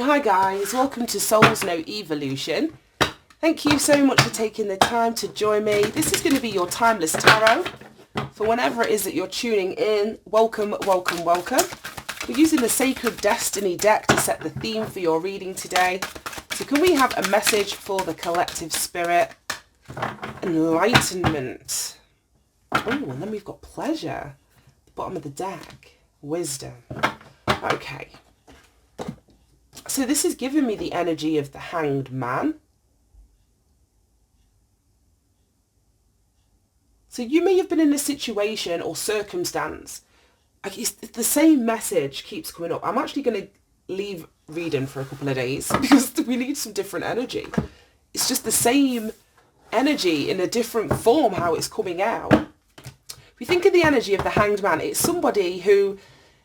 Hi guys, welcome to Soul's No Evolution. Thank you so much for taking the time to join me. This is going to be your timeless tarot for whenever it is that you're tuning in. Welcome, welcome, welcome. We're using the Sacred Destiny deck to set the theme for your reading today. So can we have a message for the collective spirit? Enlightenment. Oh, and then we've got pleasure at the bottom of the deck. Wisdom. Okay. So this is giving me the energy of the Hanged Man. So you may have been in a situation or circumstance. It's the same message keeps coming up. I'm actually going to leave reading for a couple of days because we need some different energy. It's just the same energy in a different form how it's coming out. If you think of the energy of the Hanged Man, it's somebody who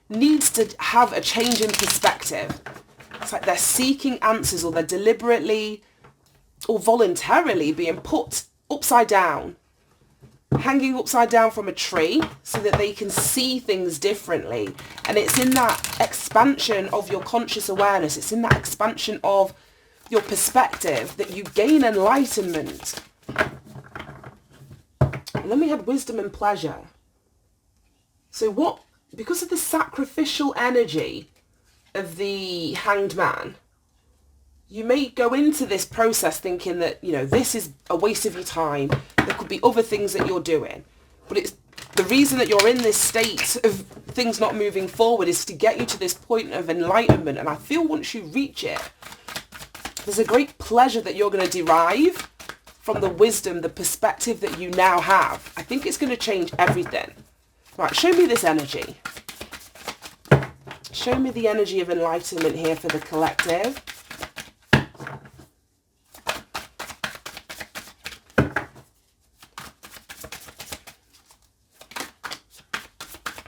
needs to have a change in perspective. It's like they're seeking answers, or they're deliberately or voluntarily being put upside down, hanging upside down from a tree so that they can see things differently. And it's in that expansion of your conscious awareness, it's in that expansion of your perspective that you gain enlightenment. And then we had wisdom and pleasure. So because of the sacrificial energy of the Hanged Man, you may go into this process thinking that, this is a waste of your time. There could be other things that you're doing. But it's the reason that you're in this state of things not moving forward is to get you to this point of enlightenment. And I feel once you reach it, there's a great pleasure that you're going to derive from the wisdom, the perspective that you now have. I think it's going to change everything. Right, show me this energy. Show me the energy of enlightenment here for the collective.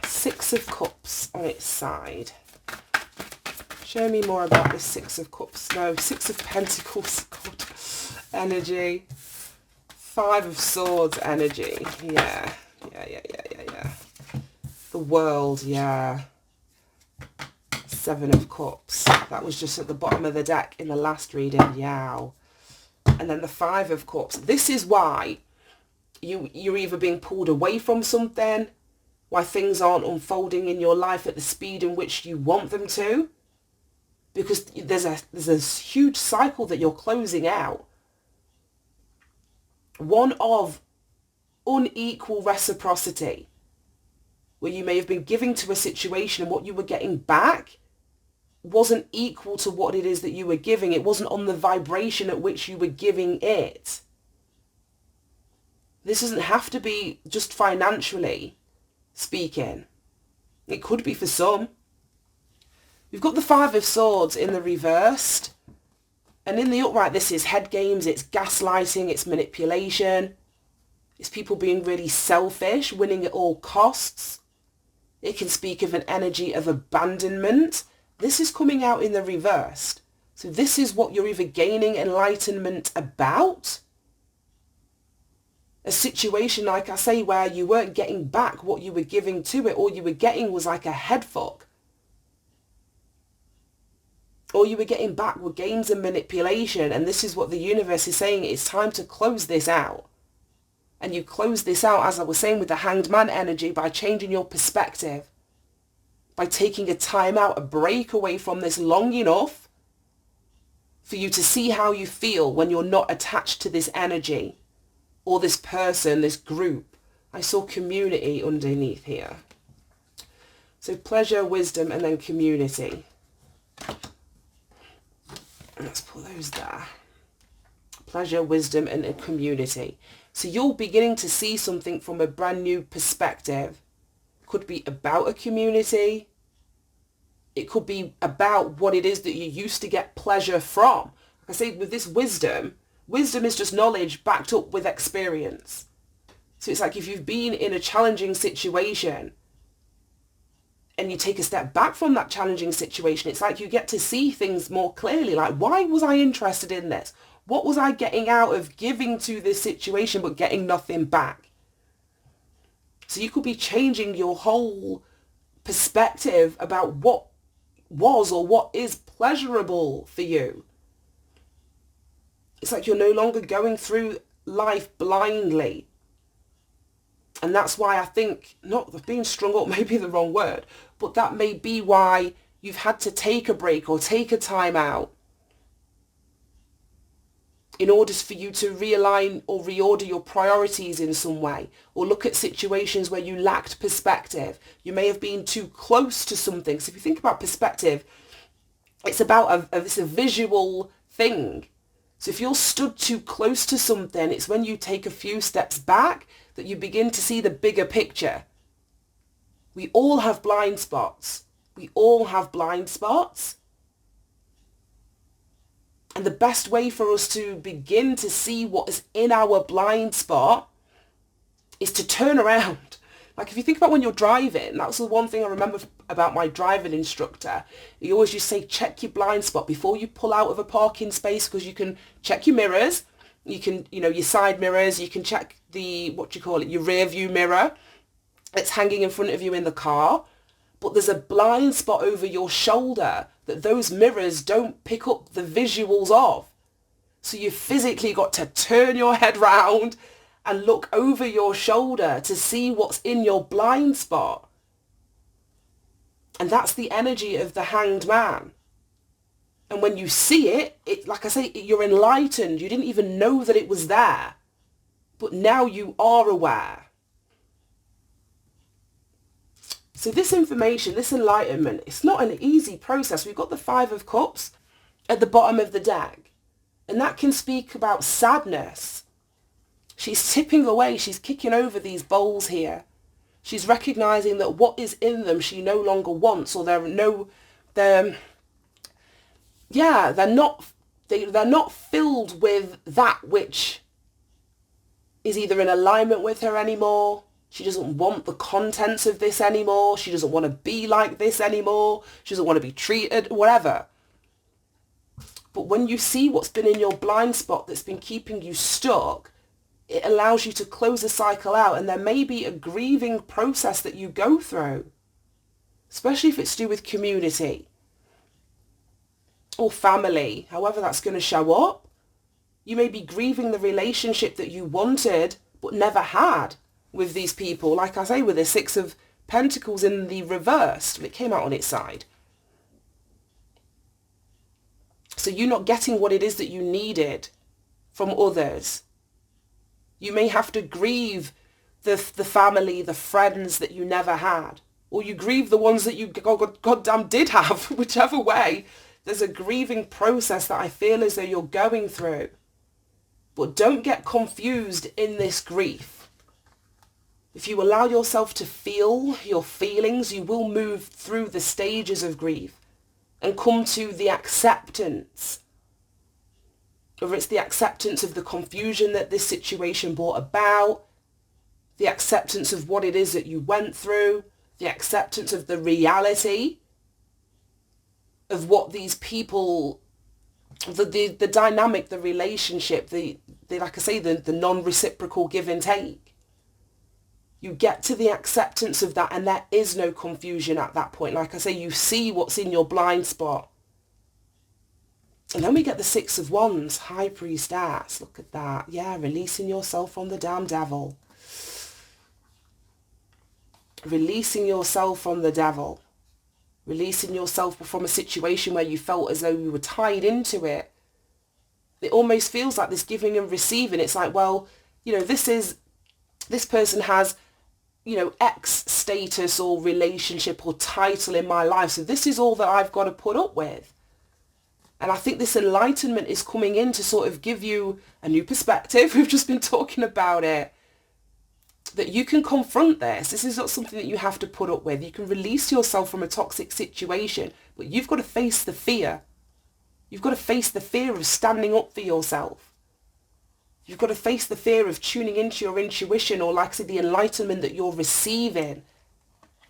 Six of Cups on its side. Show me more about this Six of Cups. No, Six of Pentacles. God. Energy. Five of Swords energy. Yeah. The World, yeah. Seven of Cups. That was just at the bottom of the deck in the last reading. Yow. And then the Five of Cups. This is why you're either being pulled away from something, why things aren't unfolding in your life at the speed in which you want them to. Because there's a huge cycle that you're closing out. One of unequal reciprocity, where you may have been giving to a situation and what you were getting back wasn't equal to what it is that you were giving. It wasn't on the vibration at which you were giving it. This doesn't have to be just financially speaking. It could be for some. We've got the Five of Swords in the reversed. And in the upright, this is head games, it's gaslighting, it's manipulation. It's people being really selfish, winning at all costs. It can speak of an energy of abandonment. This is coming out in the reversed. So this is what you're either gaining enlightenment about. A situation, like I say, where you weren't getting back what you were giving to it. All you were getting was like a head fuck. All you were getting back were games and manipulation. And this is what the universe is saying. It's time to close this out. And you close this out, as I was saying, with the Hanged Man energy by changing your perspective. By taking a time out, a break away from this long enough for you to see how you feel when you're not attached to this energy or this person, this group. I saw community underneath here. So pleasure, wisdom, and then community. Let's put those there. Pleasure, wisdom, and a community. So you're beginning to see something from a brand new perspective. Could be about a community. It could be about what it is that you used to get pleasure from. Like I say, with this wisdom is just knowledge backed up with experience. So it's like if you've been in a challenging situation and you take a step back from that challenging situation, it's like you get to see things more clearly. Like, why was I interested in this? What was I getting out of giving to this situation but getting nothing back? So you could be changing your whole perspective about what was or what is pleasurable for you. It's like you're no longer going through life blindly. And that's why I think, not being strung up may be the wrong word, but that may be why you've had to take a break or take a time out in order for you to realign or reorder your priorities in some way, or look at situations where you lacked perspective. You may have been too close to something. So if you think about perspective, it's about it's a visual thing. So if you're stood too close to something, it's when you take a few steps back that you begin to see the bigger picture. We all have blind spots. We all have blind spots. And the best way for us to begin to see what is in our blind spot is to turn around. Like if you think about when you're driving, that's the one thing I remember about my driving instructor. He always used to say, check your blind spot before you pull out of a parking space, because you can check your mirrors, you can, your side mirrors, you can check your rear view mirror that's hanging in front of you in the car. But there's a blind spot over your shoulder that those mirrors don't pick up the visuals of. So you physically got to turn your head round and look over your shoulder to see what's in your blind spot. And that's the energy of the hanged man. And when you see it, like I say, you're enlightened. You didn't even know that it was there. But now you are aware. So this information, this enlightenment, it's not an easy process. We've got the 5 of Cups at the bottom of the deck. And that can speak about sadness. She's tipping away. She's kicking over these bowls here. She's recognizing that what is in them she no longer wants, or they're not filled with that which is either in alignment with her anymore. She doesn't want the contents of this anymore. She doesn't want to be like this anymore. She doesn't want to be treated, whatever. But when you see what's been in your blind spot that's been keeping you stuck, it allows you to close the cycle out. And there may be a grieving process that you go through, especially if it's to do with community or family, however that's going to show up. You may be grieving the relationship that you wanted but never had with these people. Like I say, with the 6 of Pentacles in the reverse, it came out on its side. So you're not getting what it is that you needed from others. You may have to grieve the family, the friends that you never had. Or you grieve the ones that you goddamn did have, whichever way. There's a grieving process that I feel as though you're going through. But don't get confused in this grief. If you allow yourself to feel your feelings, you will move through the stages of grief and come to the acceptance. Whether it's the acceptance of the confusion that this situation brought about, the acceptance of what it is that you went through, the acceptance of the reality of what these people, the dynamic, the relationship, the like I say, the non-reciprocal give and take. You get to the acceptance of that, and there is no confusion at that point. Like I say, you see what's in your blind spot. And then we get the 6 of Wands, High Priestess. Look at that. Yeah, releasing yourself from the damn devil. Releasing yourself from the devil. Releasing yourself from a situation where you felt as though you were tied into it. It almost feels like this giving and receiving. It's like, well, this person has, X status or relationship or title in my life. So this is all that I've got to put up with. And I think this enlightenment is coming in to sort of give you a new perspective. We've just been talking about it. That you can confront this. This is not something that you have to put up with. You can release yourself from a toxic situation, but you've got to face the fear. You've got to face the fear of standing up for yourself. You've got to face the fear of tuning into your intuition, or like I said, the enlightenment that you're receiving.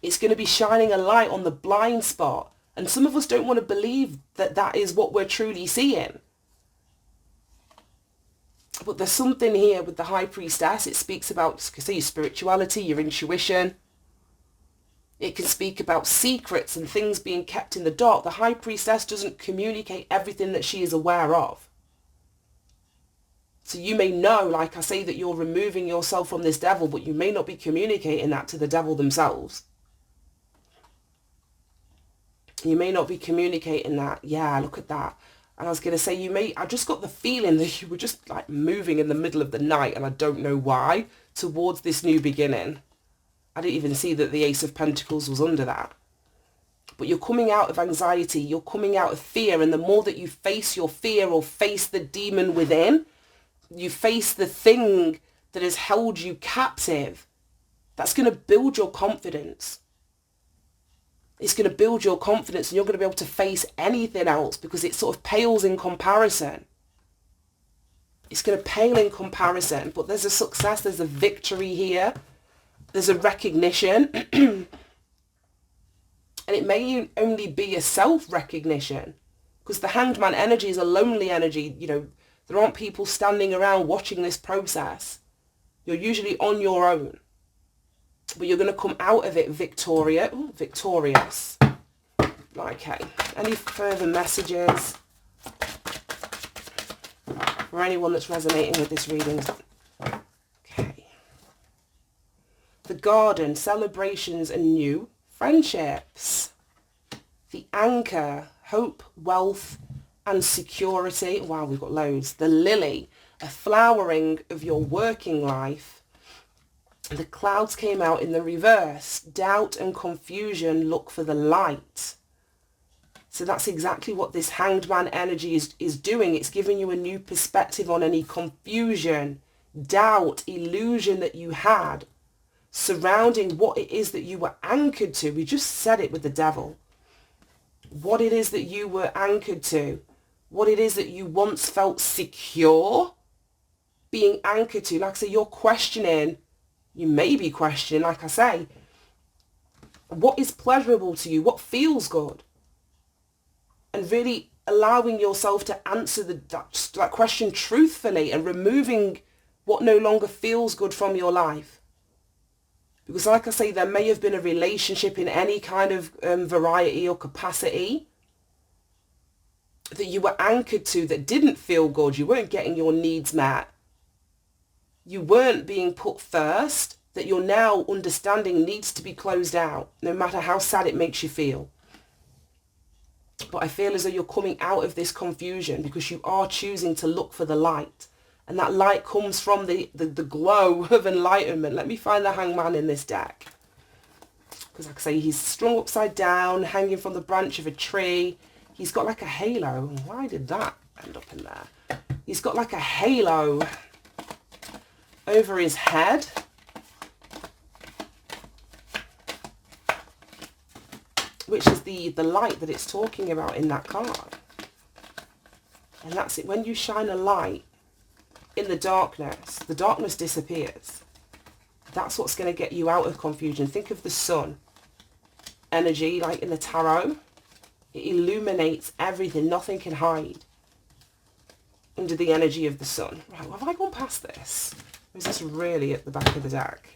It's going to be shining a light on the blind spot. And some of us don't want to believe that that is what we're truly seeing. But there's something here with the High Priestess. It speaks about, say, your spirituality, your intuition. It can speak about secrets and things being kept in the dark. The High Priestess doesn't communicate everything that she is aware of. So you may know, like I say, that you're removing yourself from this devil, but you may not be communicating that to the devil themselves. You may not be communicating that. Yeah, look at that. And I was going to say, I just got the feeling that you were just like moving in the middle of the night, and I don't know why, towards this new beginning. I didn't even see that the Ace of Pentacles was under that. But you're coming out of anxiety, you're coming out of fear, and the more that you face your fear or face the demon within, you face the thing that has held you captive, that's going to build your confidence. It's going to build your confidence, and you're going to be able to face anything else because it sort of pales in comparison. It's going to pale in comparison, but there's a success, there's a victory here. There's a recognition. And it may only be a self-recognition, because the Hanged Man energy is a lonely energy. You know, there aren't people standing around watching this process. You're usually on your own. But you're going to come out of it victorious. Okay. Any further messages for anyone that's resonating with this reading? Okay. The Garden, celebrations and new friendships. The Anchor, hope, wealth and security. Wow, we've got loads. The Lily, a flowering of your working life. The Clouds came out in the reverse. Doubt and confusion, look for the light. So that's exactly what this Hanged Man energy is doing. It's giving you a new perspective on any confusion, doubt, illusion that you had surrounding what it is that you were anchored to. We just said it with the devil. What it is that you were anchored to. What it is that you once felt secure being anchored to. Like I say, you're questioning. You may be questioning, like I say, what is pleasurable to you? What feels good? And really allowing yourself to answer that question truthfully and removing what no longer feels good from your life. Because like I say, there may have been a relationship in any kind of variety or capacity that you were anchored to that didn't feel good. You weren't getting your needs met. You weren't being put first, that you're now understanding needs to be closed out, no matter how sad it makes you feel. But I feel as though you're coming out of this confusion because you are choosing to look for the light. And that light comes from the glow of enlightenment. Let me find the Hangman in this deck. Because like I say, he's strung upside down, hanging from the branch of a tree. He's got like a halo. Why did that end up in there? He's got like a halo over his head. Which is the light that it's talking about in that card. And that's it. When you shine a light in the darkness disappears. That's what's going to get you out of confusion. Think of the sun energy, like in the tarot. It illuminates everything. Nothing can hide under the energy of the sun. Right, have I gone past this? Or is this really at the back of the deck?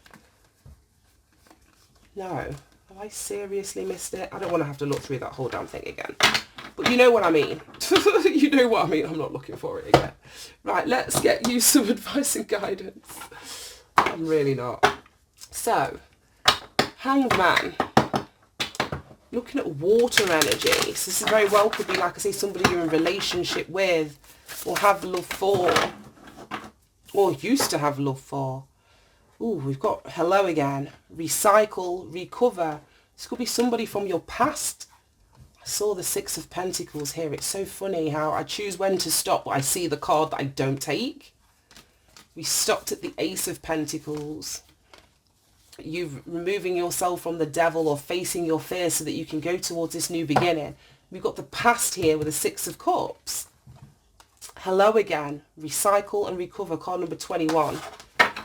No. Have I seriously missed it? I don't want to have to look through that whole damn thing again. But you know what I mean. You know what I mean. I'm not looking for it again. Right, let's get you some advice and guidance. I'm really not. So, Hanged Man. Looking at water energy. So this is very well could be, like I say, somebody you're in relationship with or have love for. Or used to have love for. Ooh, we've got hello again. Recycle, recover. This could be somebody from your past. I saw the Six of Pentacles here. It's so funny how I choose when to stop, but I see the card that I don't take. We stopped at the Ace of Pentacles. You're removing yourself from the devil or facing your fears so that you can go towards this new beginning. We've got the past here with the Six of Cups. Hello again. Recycle and recover. Card number 21.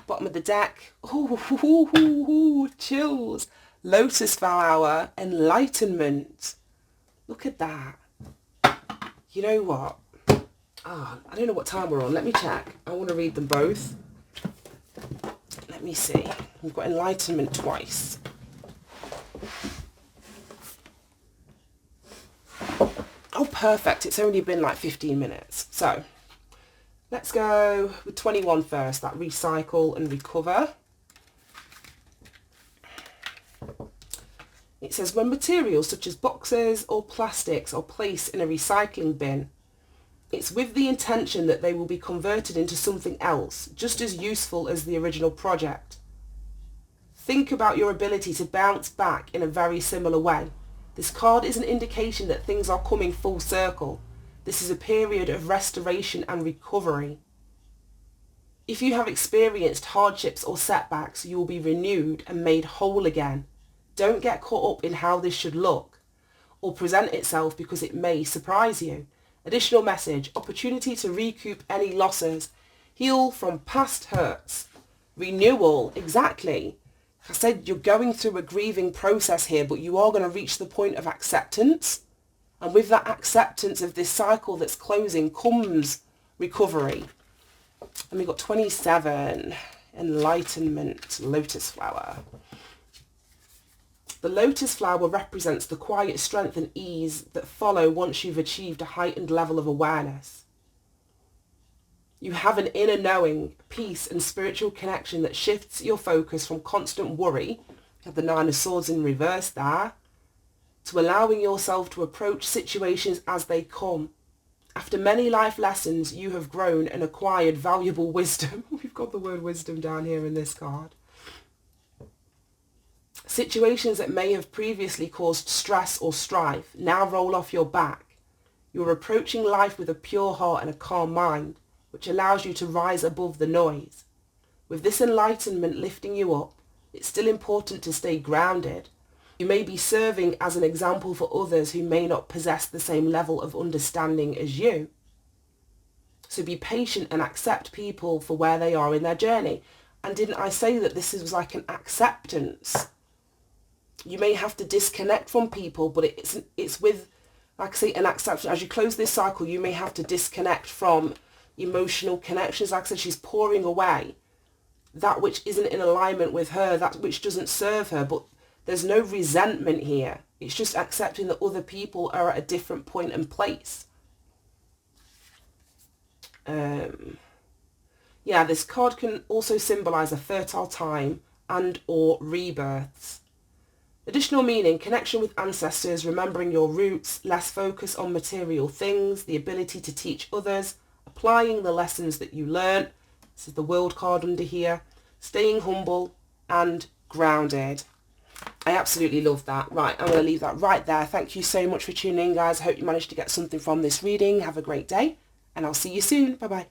Bottom of the deck. Ooh, chills. Lotus flower. Enlightenment. Look at that. You know what? I don't know what time we're on. Let me check. I want to read them both. Let me see. We've got enlightenment twice. perfect. It's only been like 15 minutes. So let's go with 21 first, that recycle and recover. It says, when materials such as boxes or plastics are placed in a recycling bin, it's with the intention that they will be converted into something else, just as useful as the original project. Think about your ability to bounce back in a very similar way. This card is an indication that things are coming full circle. This is a period of restoration and recovery. If you have experienced hardships or setbacks, you will be renewed and made whole again. Don't get caught up in how this should look or present itself because it may surprise you. Additional message, opportunity to recoup any losses, heal from past hurts, renewal, exactly. I said you're going through a grieving process here, but you are going to reach the point of acceptance. And with that acceptance of this cycle that's closing comes recovery. And we've got 27, enlightenment, lotus flower. The lotus flower represents the quiet strength and ease that follow once you've achieved a heightened level of awareness. You have an inner knowing, peace and spiritual connection that shifts your focus from constant worry, you have the Nine of Swords in reverse there, to allowing yourself to approach situations as they come. After many life lessons, you have grown and acquired valuable wisdom. We've got the word wisdom down here in this card. Situations that may have previously caused stress or strife now roll off your back. You're approaching life with a pure heart and a calm mind, which allows you to rise above the noise. With this enlightenment lifting you up, it's still important to stay grounded. You may be serving as an example for others who may not possess the same level of understanding as you. So be patient and accept people for where they are in their journey. And didn't I say that this was like an acceptance? You may have to disconnect from people, but it's with, like I say, an acceptance. As you close this cycle, you may have to disconnect from emotional connections. Like I said, she's pouring away that which isn't in alignment with her, that which doesn't serve her, but there's no resentment here. It's just accepting that other people are at a different point and place. Yeah, this card can also symbolize a fertile time and or rebirths. Additional meaning, connection with ancestors, remembering your roots, less focus on material things, the ability to teach others, applying the lessons that you learn. This is the World card under here. Staying humble and grounded. I absolutely love that. Right, I'm going to leave that right there. Thank you so much for tuning in, guys. I hope you managed to get something from this reading. Have a great day, and I'll see you soon. Bye-bye.